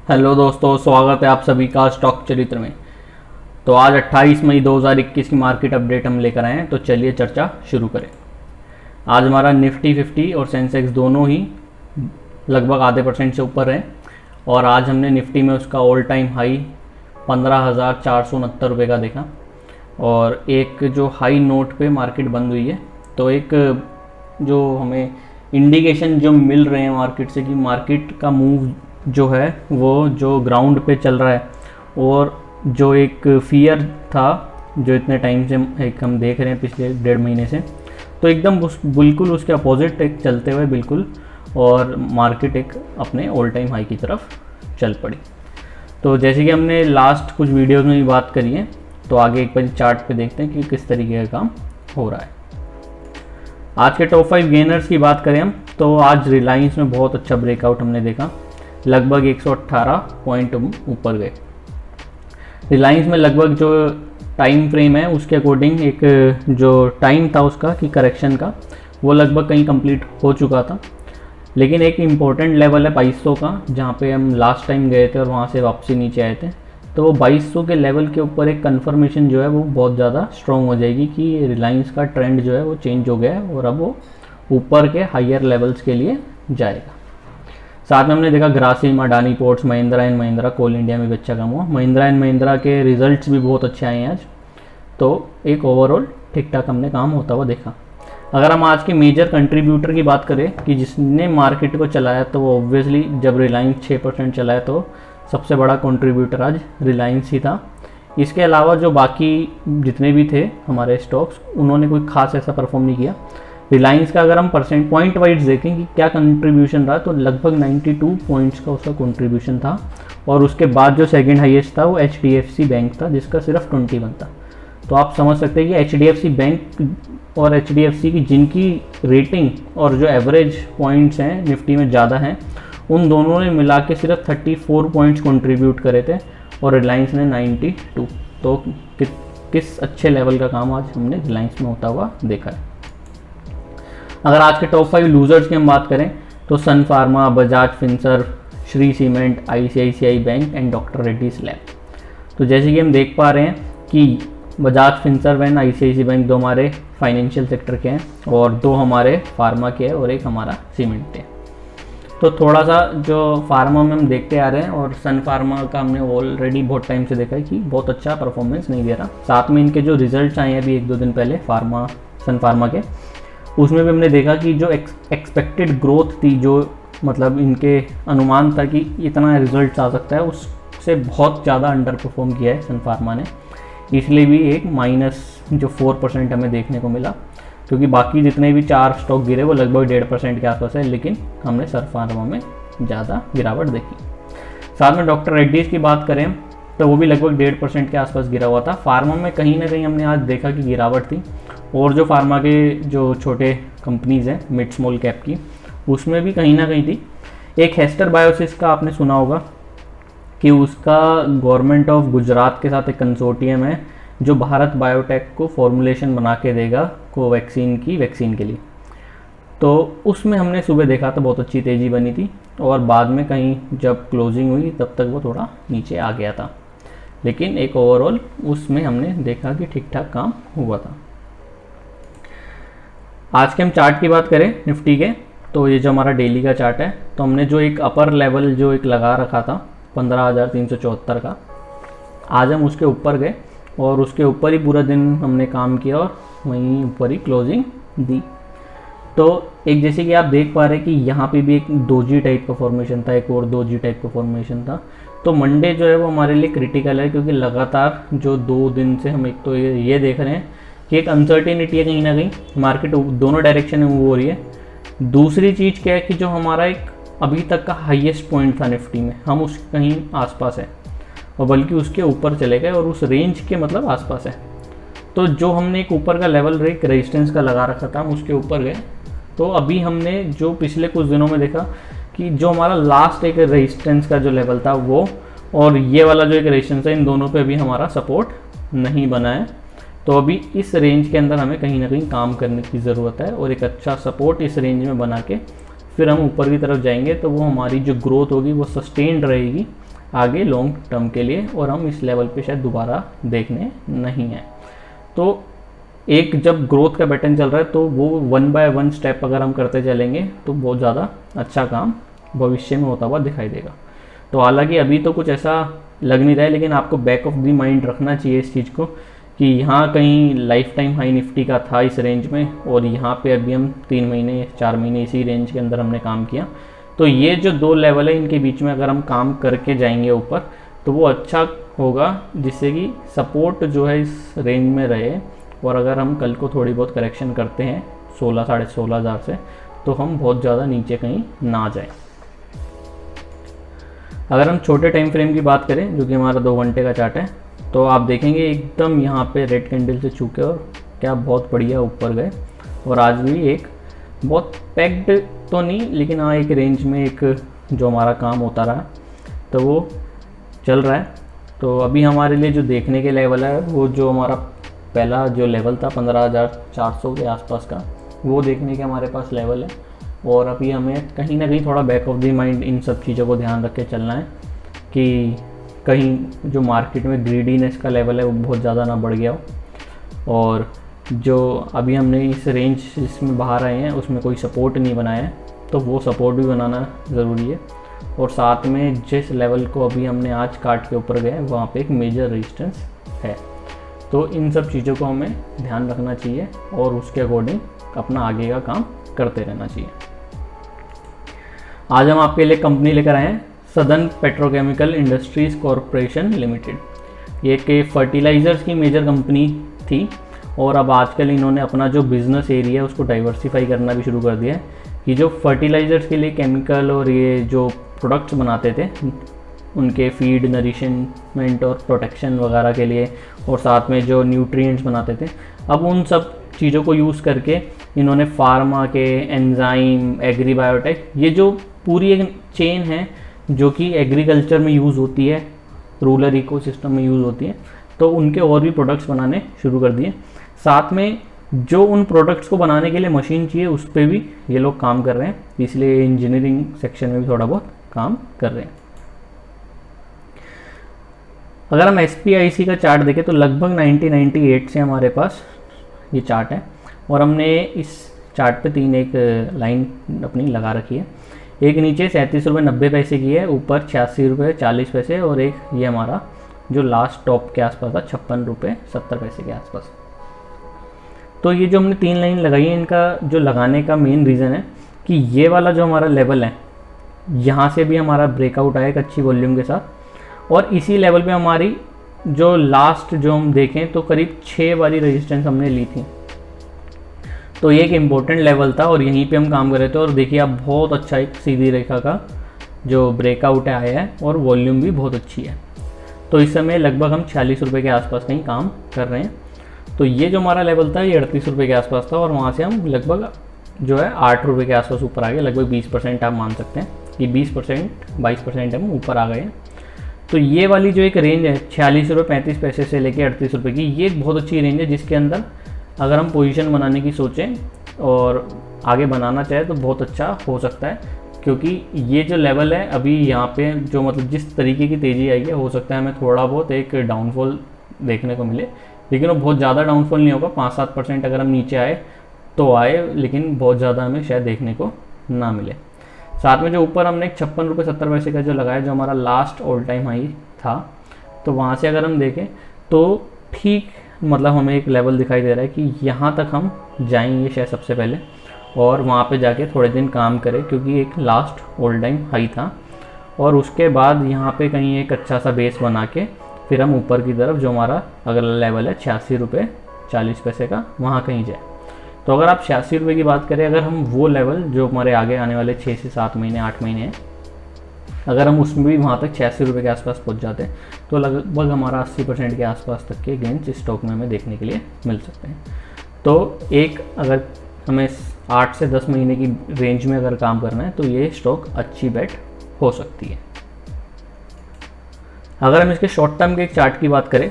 Hello दोस्तों, स्वागत है आप सभी का स्टॉक चरित्र में। तो आज 28 मई 2021 की मार्केट अपडेट हम लेकर आए हैं, तो चलिए चर्चा शुरू करें। आज हमारा निफ्टी 50 और सेंसेक्स दोनों ही लगभग आधे % से ऊपर हैं और आज हमने निफ्टी में उसका ऑल टाइम हाई 15,469 रुपये का देखा और एक जो हाई नोट पे मार्केट बंद हुई है। तो एक जो हमें इंडिकेशन जो मिल रहे हैं मार्केट से कि मार्केट का मूव जो है वो जो ग्राउंड पे चल रहा है और जो एक फियर था जो इतने टाइम से एक हम देख रहे हैं पिछले 1.5 महीने से, तो एकदम बिल्कुल उसके अपोजिट एक चलते हुए बिल्कुल और मार्केट एक अपने ऑल टाइम हाई की तरफ चल पड़ी। तो जैसे कि हमने लास्ट कुछ वीडियोस में भी बात करी है, तो आगे एक बार चार्ट पे देखते हैं कि किस तरीके का काम हो रहा है। आज के टॉप 5 गेनर्स की बात करें हम, तो आज रिलायंस में बहुत अच्छा ब्रेकआउट हमने देखा, लगभग 118 पॉइंट ऊपर गए। रिलायंस में लगभग जो टाइम फ्रेम है उसके अकॉर्डिंग एक जो टाइम था उसका कि करेक्शन का वो लगभग कहीं कंप्लीट हो चुका था, लेकिन एक इम्पोर्टेंट लेवल है 2200 का, जहाँ पे हम लास्ट टाइम गए थे और वहाँ से वापसी नीचे आए थे। तो वो 2200 के लेवल के ऊपर एक कन्फर्मेशन जो है वो बहुत ज़्यादा स्ट्रॉन्ग हो जाएगी कि रिलायंस का ट्रेंड जो है वो चेंज हो गया है और अब वो ऊपर के हायर लेवल्स के लिए जाएगा। साथ में हमने देखा ग्रासिम, अडानी पोर्ट्स, महिंद्रा एंड महिंद्रा, कोल इंडिया में भी अच्छा काम हुआ। महिंद्रा एंड महिंद्रा के रिजल्ट्स भी बहुत अच्छे आए हैं आज, तो एक ओवरऑल ठीक ठाक हमने काम होता हुआ देखा। अगर हम आज के मेजर कंट्रीब्यूटर की बात करें कि जिसने मार्केट को चलाया, तो वो ऑब्वियसली जब रिलायंस 6% चलाया तो सबसे बड़ा कंट्रीब्यूटर आज रिलायंस ही था। इसके अलावा जो बाकी जितने भी थे हमारे स्टॉक्स, उन्होंने कोई खास ऐसा परफॉर्म नहीं किया। रिलायंस का अगर हम परसेंट पॉइंट वाइज देखें कि क्या कंट्रीब्यूशन रहा, तो लगभग 92 पॉइंट्स का उसका कंट्रीब्यूशन था और उसके बाद जो सेकंड हाईएस्ट था वो HDFC बैंक था, जिसका सिर्फ 21 था। तो आप समझ सकते हैं कि HDFC बैंक और HDFC की जिनकी रेटिंग और जो एवरेज पॉइंट्स हैं निफ्टी में ज़्यादा हैं, उन दोनों ने मिला के सिर्फ 34 पॉइंट्स कंट्रीब्यूट करे थे और रिलायंस ने 92। तो किस अच्छे लेवल का काम आज हमने रिलायंस में होता हुआ देखा है। अगर आज के टॉप 5 लूजर्स की हम बात करें, तो Sun Pharma, Bajaj Finserv, Shree cement, ICICI bank and doctor Reddy's lab. तो जैसे कि हम देख पा रहे हैं कि Bajaj Finserv and ICICI bank दो हमारे फाइनेंशियल सेक्टर के हैं और दो हमारे फार्मा के हैं और एक हमारा सीमेंट के। तो थोड़ा सा जो फार्मा में हम देखते आ रहे हैं और सन फार्मा का हमने ऑलरेडी बहुत टाइम से देखा है कि बहुत अच्छा परफॉर्मेंस नहीं दे रहा। साथ में इनके जो रिजल्ट्स आए हैं अभी 1-2 दिन पहले सन फार्मा के, उसमें भी हमने देखा कि जो एक्सपेक्टेड ग्रोथ थी, जो मतलब इनके अनुमान था कि इतना रिजल्ट आ सकता है, उससे बहुत ज़्यादा अंडर परफॉर्म किया है सन फार्मा ने। इसलिए भी एक माइनस जो 4% हमें देखने को मिला, क्योंकि बाकी जितने भी 4 स्टॉक गिरे वो लगभग 1.5% के आसपास है, लेकिन हमने सन फार्मा में ज़्यादा गिरावट देखी। साथ में डॉक्टर रेड्डीज़ की बात करें तो वो भी लगभग 1.5% के आसपास गिरा हुआ था। फार्मा में कहीं ना कहीं हमने आज देखा कि गिरावट थी और जो फार्मा के जो छोटे कंपनीज़ हैं मिड स्मॉल कैप की, उसमें भी कहीं ना कहीं थी। एक हेस्टर बायोसिस का आपने सुना होगा कि उसका गवर्नमेंट ऑफ गुजरात के साथ एक कंसोर्टियम है जो भारत बायोटेक को फॉर्मुलेशन बना के देगा कोवैक्सीन की वैक्सीन के लिए। तो उसमें हमने सुबह देखा था बहुत अच्छी तेज़ी बनी थी और बाद में कहीं जब क्लोजिंग हुई तब तक वो थोड़ा नीचे आ गया था, लेकिन एक ओवरऑल उसमें हमने देखा कि ठीक ठाक काम हुआ था। आज के हम चार्ट की बात करें निफ्टी के, तो ये जो हमारा डेली का चार्ट है, तो हमने जो एक अपर लेवल जो एक लगा रखा था 15,374 का, आज हम उसके ऊपर गए और उसके ऊपर ही पूरा दिन हमने काम किया और वहीं ऊपर ही क्लोजिंग दी। तो एक जैसे कि आप देख पा रहे हैं कि यहाँ पे भी एक 2G टाइप का फॉर्मेशन था, एक और 2G टाइप का फॉर्मेशन था। तो मंडे जो है वो हमारे लिए क्रिटिकल है, क्योंकि लगातार जो 2 दिन से हम एक तो ये देख रहे हैं कि एक अनसर्टेनिटी है, कहीं ना कहीं मार्केट दोनों डायरेक्शन में मूव हो रही है। दूसरी चीज़ क्या है कि जो हमारा एक अभी तक का हाईएस्ट पॉइंट था निफ्टी में, हम उस कहीं आसपास है और बल्कि उसके ऊपर चले गए और उस रेंज के मतलब आसपास है। तो जो हमने एक ऊपर का लेवल एक रेजिस्टेंस का लगा रखा था, हम उसके ऊपर गए। तो अभी हमने जो पिछले कुछ दिनों में देखा कि जो हमारा लास्ट एक रेजिस्टेंस का जो लेवल था वो और ये वाला जो एक रेजिस्टेंस है, इन दोनों पे अभी हमारा सपोर्ट नहीं बना है। तो अभी इस रेंज के अंदर हमें कहीं ना कहीं काम करने की ज़रूरत है और एक अच्छा सपोर्ट इस रेंज में बना के फिर हम ऊपर की तरफ जाएंगे, तो वो हमारी जो ग्रोथ होगी वो सस्टेन्ड रहेगी आगे लॉन्ग टर्म के लिए, और हम इस लेवल पे शायद दोबारा देखने नहीं हैं। तो एक जब ग्रोथ का पैटर्न चल रहा है तो वो 1 बाय 1 स्टेप अगर हम करते चलेंगे तो बहुत ज़्यादा अच्छा काम भविष्य में होता हुआ दिखाई देगा। तो हालांकि अभी तो कुछ ऐसा लग नहीं रहा है, लेकिन आपको बैक ऑफ द माइंड रखना चाहिए इस चीज़ को कि यहाँ कहीं लाइफ टाइम हाई निफ्टी का था इस रेंज में, और यहाँ पे अभी हम 3 महीने 4 महीने इसी रेंज के अंदर हमने काम किया। तो ये जो 2 लेवल है इनके बीच में अगर हम काम करके जाएंगे ऊपर तो वो अच्छा होगा, जिससे कि सपोर्ट जो है इस रेंज में रहे। और अगर हम कल को थोड़ी बहुत करेक्शन करते हैं 16 साढ़े 16 हज़ार से, तो हम बहुत ज़्यादा नीचे कहीं ना जाएं। अगर हम छोटे टाइम फ्रेम की बात करें जो कि हमारा 2 घंटे का चार्ट है, तो आप देखेंगे एकदम यहाँ पे रेड कैंडल से छूके और क्या बहुत बढ़िया ऊपर गए, और आज भी एक बहुत पैक्ड तो नहीं, लेकिन हाँ एक रेंज में एक जो हमारा काम होता रहा तो वो चल रहा है। तो अभी हमारे लिए जो देखने के लेवल है वो जो हमारा पहला जो लेवल था 15,400 के आसपास का, वो देखने के हमारे पास लेवल है। और अभी हमें कहीं ना कहीं थोड़ा back of the mind in सब चीज़ों को ध्यान रख के चलना है कि कहीं जो मार्केट में ग्रीडीनेस का लेवल है वो बहुत ज़्यादा ना बढ़ गया हो, और जो अभी हमने इस रेंज जिसमें बाहर आए हैं उसमें कोई सपोर्ट नहीं बनाया है, तो वो सपोर्ट भी बनाना ज़रूरी है। और साथ में जिस लेवल को अभी हमने आज काट के ऊपर गए वहाँ पे एक मेजर रेजिस्टेंस है। तो इन सब चीज़ों को हमें ध्यान रखना चाहिए और उसके अकॉर्डिंग अपना आगे का काम करते रहना चाहिए। आज हम आपके लिए कंपनी लेकर आए हैं southern petrochemical industries corporation limited. ये एक फर्टिलाइज़र्स की मेजर कंपनी थी, और अब आजकल इन्होंने अपना जो बिज़नेस एरिया है उसको डाइवर्सिफाई करना भी शुरू कर दिया है कि जो फर्टिलाइज़र्स के लिए केमिकल और ये जो प्रोडक्ट्स बनाते थे उनके फीड नरिशमेंट और प्रोटेक्शन वगैरह के लिए, और साथ में जो न्यूट्रिएंट्स बनाते थे, अब उन सब चीज़ों को यूज़ करके इन्होंने फार्मा के एंजाइम एग्रीबायोटेक, ये जो पूरी एक चेन है जो कि एग्रीकल्चर में यूज़ होती है, रूरल इकोसिस्टम में यूज़ होती है, तो उनके और भी प्रोडक्ट्स बनाने शुरू कर दिए। साथ में जो उन प्रोडक्ट्स को बनाने के लिए मशीन चाहिए उस पर भी ये लोग काम कर रहे हैं, इसलिए इंजीनियरिंग सेक्शन में भी थोड़ा बहुत काम कर रहे हैं। अगर हम SPIC का चार्ट देखें तो लगभग 1998 से हमारे पास ये चार्ट है, और हमने इस चार्ट पे 3 एक लाइन अपनी लगा रखी है। एक नीचे 37.90 की है, ऊपर 86.40, और एक ये हमारा जो लास्ट टॉप के आसपास था 56.70 के आसपास। तो ये जो हमने 3 लाइन लगाई है, इनका जो लगाने का मेन रीज़न है कि ये वाला जो हमारा लेवल है यहाँ से भी हमारा ब्रेकआउट आया एक अच्छी वॉल्यूम के साथ, और इसी लेवल पे हमारी जो लास्ट जो हम देखें तो करीब 6 वाली रेजिस्टेंस हमने ली थी। तो ये एक इम्पोर्टेंट लेवल था और यहीं पे हम काम कर रहे थे, और देखिए आप बहुत अच्छा एक सीधी रेखा का जो ब्रेकआउट आया है, और वॉल्यूम भी बहुत अच्छी है। तो इस समय लगभग हम 46 रुपये के आसपास कहीं काम कर रहे हैं। तो ये जो हमारा लेवल था ये 38 रुपये के आसपास था, और वहाँ से हम लगभग जो है 8 रुपये के आसपास ऊपर आ गए। लगभग 20% आप मान सकते हैं कि 20% 22% हम ऊपर आ गए हैं। तो ये वाली जो एक रेंज है 46.35 से लेके 38 रुपये की, ये एक बहुत अच्छी रेंज है जिसके अंदर अगर हम पोजीशन बनाने की सोचें और आगे बनाना चाहे तो बहुत अच्छा हो सकता है, क्योंकि ये जो लेवल है अभी यहाँ पे जो मतलब जिस तरीके की तेज़ी आई है, हो सकता है हमें थोड़ा बहुत एक डाउनफॉल देखने को मिले, लेकिन वो बहुत ज़्यादा डाउनफॉल नहीं होगा। 5-7% अगर हम नीचे आए तो आए, लेकिन बहुत ज़्यादा हमें शायद देखने को ना मिले। साथ में जो ऊपर हमने 56.70 का जो लगाया, जो हमारा लास्ट ऑल टाइम हाई था, तो वहाँ से अगर हम देखें तो ठीक मतलब हमें एक लेवल दिखाई दे रहा है कि यहाँ तक हम जाएंगे शायद सबसे पहले, और वहाँ पे जाके थोड़े दिन काम करें, क्योंकि एक लास्ट ऑल टाइम हाई था, और उसके बाद यहाँ पे कहीं एक अच्छा सा बेस बना के फिर हम ऊपर की तरफ जो हमारा अगला लेवल है 86.40 का, वहाँ कहीं जाए। तो अगर आप 86 रुपये की बात करें, अगर हम वो लेवल जो हमारे आगे आने वाले 6 से 7 महीने 8 महीने हैं, अगर हम उसमें भी वहाँ तक 86 रुपये के आसपास पहुँच जाते हैं तो लगभग हमारा 80% के आसपास तक के गेंस इस स्टॉक में हमें देखने के लिए मिल सकते हैं। तो एक अगर हमें 8 से 10 महीने की रेंज में अगर काम करना है तो ये स्टॉक अच्छी बेट हो सकती है। अगर हम इसके शॉर्ट टर्म के एक चार्ट की बात करें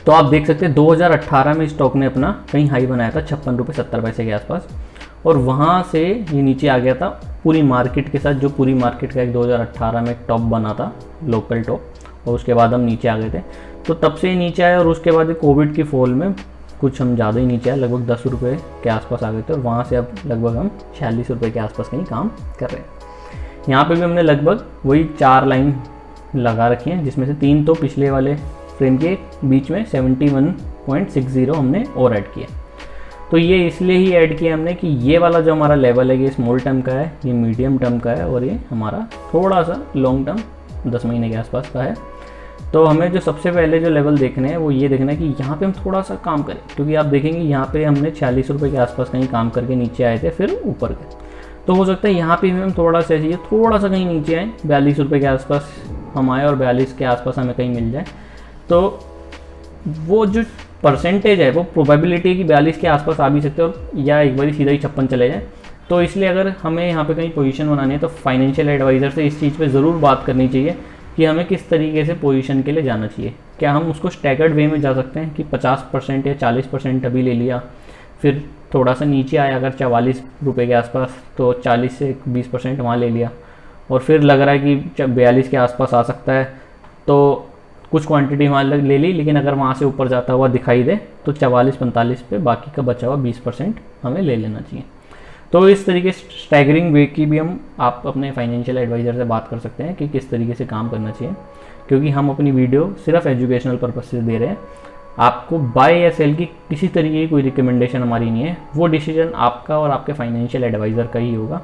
तो आप देख सकते हैं 2018 में स्टॉक ने अपना कहीं हाई बनाया था 56.70 के आसपास, और वहाँ से ये नीचे आ गया था पूरी मार्केट के साथ, जो पूरी मार्केट का एक 2018 में टॉप बना था, लोकल टॉप, और उसके बाद हम नीचे आ गए थे। तो तब से नीचे आए और उसके बाद कोविड की फॉल में कुछ हम ज़्यादा ही नीचे आए, लगभग 10 रुपये के आसपास आ गए थे, और वहाँ से अब लगभग हम 46 रुपये के आसपास कहीं काम कर रहे हैं। यहाँ पे भी हमने लगभग वही 4 लाइन लगा रखी हैं, जिसमें से 3 तो पिछले वाले फ्रेम के बीच में 71.60 हमने और ऐड किया। तो ये इसलिए ही ऐड किया हमने कि ये वाला जो हमारा लेवल है ये स्मॉल टर्म का है, ये मीडियम टर्म का है, और ये हमारा थोड़ा सा लॉन्ग टर्म 10 महीने के आसपास का है। तो हमें जो सबसे पहले जो लेवल देखने हैं वो ये देखना है कि यहाँ पे हम थोड़ा सा काम करें, क्योंकि आप देखेंगे यहाँ पे हमने 46 रुपये के आसपास कहीं काम करके नीचे आए थे, फिर ऊपर गए। तो हो सकता है यहाँ पे भी हम थोड़ा सा ऐसे थोड़ा सा कहीं नीचे आए, 42 रुपये के आसपास हम आए और 42 के आसपास हमें कहीं मिल जाए। तो वो जो परसेंटेज है वो प्रोबेबिलिटी है कि 42 के आसपास आ भी सकते हैं, और या एक बार सीधा ही 56 चले जाए। तो इसलिए अगर हमें यहाँ पे कहीं पोजीशन बनानी है तो फाइनेंशियल एडवाइज़र से इस चीज़ पे ज़रूर बात करनी चाहिए कि हमें किस तरीके से पोजीशन के लिए जाना चाहिए। क्या हम उसको स्टैगर्ड वे में जा सकते हैं कि 50% या 40% अभी ले लिया, फिर थोड़ा सा नीचे आया अगर 44 रुपये के आसपास तो 40 से 20% वहाँ ले लिया, और फिर लग रहा है कि 42 के आसपास आ सकता है तो कुछ क्वांटिटी वहाँ ले ली, लेकिन अगर वहाँ से ऊपर जाता हुआ दिखाई दे तो 44-45 पे बाकी का बचा हुआ 20% हमें ले लेना चाहिए। तो इस तरीके से स्टैगरिंग वे की भी आप अपने फाइनेंशियल एडवाइज़र से बात कर सकते हैं कि किस तरीके से काम करना चाहिए, क्योंकि हम अपनी वीडियो सिर्फ एजुकेशनल पर्पज से दे रहे हैं। आपको बाय या सेल की किसी तरीके की कोई रिकमेंडेशन हमारी नहीं है, वो डिसीजन आपका और आपके फाइनेंशियल एडवाइज़र का ही होगा,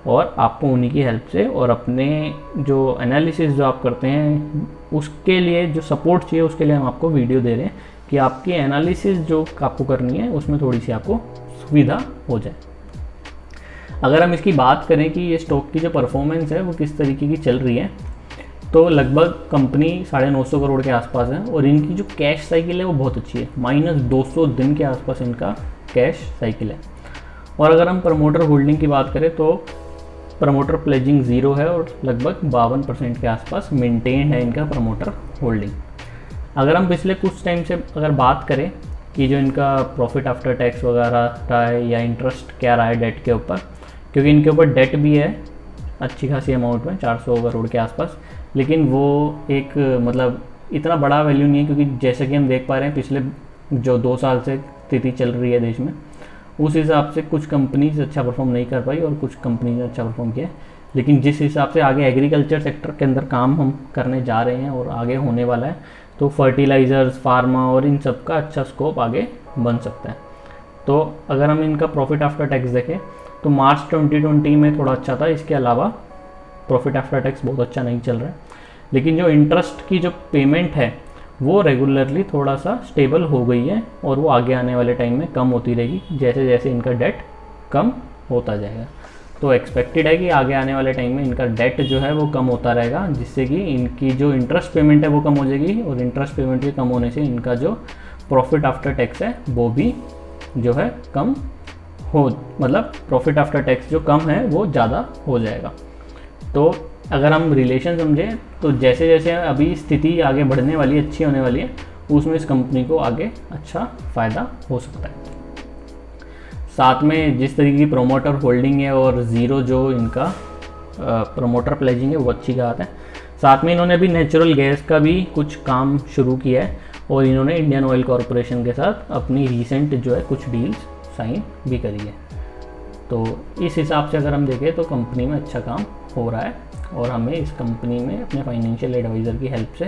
और आपको उन्हीं की हेल्प से और अपने जो एनालिसिस जो आप करते हैं उसके लिए जो सपोर्ट चाहिए उसके लिए हम आपको वीडियो दे रहे हैं कि आपकी एनालिसिस जो आपको करनी है उसमें थोड़ी सी आपको सुविधा हो जाए। अगर हम इसकी बात करें कि ये स्टॉक की जो परफॉर्मेंस है वो किस तरीके की चल रही है, तो लगभग कंपनी 950 करोड़ के आसपास है, और इनकी जो कैश साइकिल है वो बहुत अच्छी है, -200 दिन के आसपास इनका कैश साइकिल है। और अगर हम प्रमोटर होल्डिंग की बात करें तो प्रमोटर प्लेजिंग 0 है, और लगभग 52% के आसपास मेंटेन है इनका प्रमोटर होल्डिंग। अगर हम पिछले कुछ टाइम से अगर बात करें कि जो इनका प्रॉफिट आफ्टर टैक्स वगैरह रहा है या इंटरेस्ट क्या रहा है डेट के ऊपर, क्योंकि इनके ऊपर डेट भी है अच्छी खासी अमाउंट में 400 करोड़ के आसपास, लेकिन वो एक मतलब इतना बड़ा वैल्यू नहीं है, क्योंकि जैसे कि हम देख पा रहे हैं पिछले जो 2 साल से स्थिति चल रही है देश में, उस हिसाब से कुछ कंपनीज अच्छा परफॉर्म नहीं कर पाई और कुछ कंपनीज ने अच्छा परफॉर्म किया। लेकिन जिस हिसाब से आगे एग्रीकल्चर सेक्टर के अंदर काम हम करने जा रहे हैं और आगे होने वाला है, तो फर्टिलाइज़र्स, फार्मा और इन सब का अच्छा स्कोप आगे बन सकता है। तो अगर हम इनका प्रॉफिट आफ्टर टैक्स देखें तो मार्च 2020 में थोड़ा अच्छा था, इसके अलावा प्रॉफिट आफ्टर टैक्स बहुत अच्छा नहीं चल रहा है। लेकिन जो इंटरेस्ट की जो पेमेंट है वो रेगुलरली थोड़ा सा स्टेबल हो गई है, और वो आगे आने वाले टाइम में कम होती रहेगी जैसे जैसे इनका डेट कम होता जाएगा। तो एक्सपेक्टेड है कि आगे आने वाले टाइम में इनका डेट जो है वो कम होता रहेगा, जिससे कि इनकी जो इंटरेस्ट पेमेंट है वो कम हो जाएगी, और इंटरेस्ट पेमेंट के कम होने से इनका जो प्रॉफिट आफ्टर टैक्स है वो भी जो है कम हो, मतलब प्रॉफिट आफ्टर टैक्स जो कम है वो ज़्यादा हो जाएगा। तो अगर हम रिलेशन समझें तो जैसे जैसे अभी स्थिति आगे बढ़ने वाली है, अच्छी होने वाली है, उसमें इस कंपनी को आगे अच्छा फ़ायदा हो सकता है। साथ में जिस तरीके की प्रोमोटर होल्डिंग है और 0 जो इनका प्रोमोटर प्लेजिंग है वो अच्छी बात है। साथ में इन्होंने अभी नेचुरल गैस का भी कुछ काम शुरू किया है, और इन्होंने इंडियन ऑयल कॉरपोरेशन के साथ अपनी रिसेंट जो है कुछ डील्स साइन भी करी है। तो इस हिसाब से अगर हम देखें तो कंपनी में अच्छा काम हो रहा है, और हमें इस कंपनी में अपने फाइनेंशियल एडवाइज़र की हेल्प से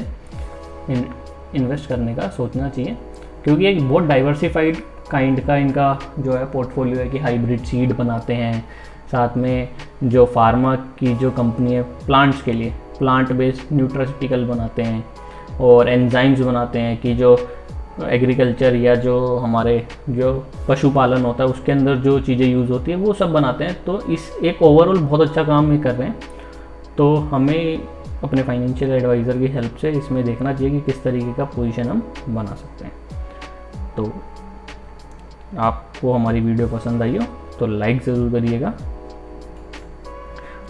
इन्वेस्ट करने का सोचना चाहिए, क्योंकि एक बहुत डाइवर्सिफाइड काइंड का इनका जो है पोर्टफोलियो है कि हाइब्रिड सीड बनाते हैं, साथ में जो फार्मा की जो कंपनी है प्लांट्स के लिए प्लांट बेस्ड न्यूट्रास्यूटिकल बनाते हैं, और एंजाइम्स बनाते हैं कि जो एग्रीकल्चर या जो हमारे जो पशुपालन होता है उसके अंदर जो चीज़ें यूज़ होती है वो सब बनाते हैं। तो इस एक ओवरऑल बहुत अच्छा काम ये कर रहे हैं। तो हमें अपने फाइनेंशियल एडवाइज़र की हेल्प से इसमें देखना चाहिए कि किस तरीके का पोजीशन हम बना सकते हैं। तो आपको हमारी वीडियो पसंद आई हो तो लाइक ज़रूर करिएगा,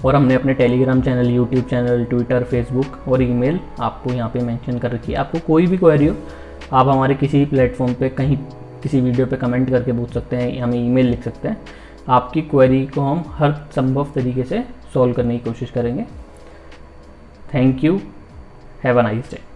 और हमने अपने Telegram channel, YouTube channel, Twitter, Facebook और ईमेल आपको यहाँ पे मेंशन कर रखी है। आपको कोई भी क्वेरी हो आप हमारे किसी प्लेटफॉर्म पे कहीं किसी वीडियो पे कमेंट करके पूछ सकते हैं, हमें ईमेल लिख सकते हैं। आपकी क्वेरी को हम हर संभव तरीके से सॉल्व करने की कोशिश करेंगे। Thank you, have a nice day.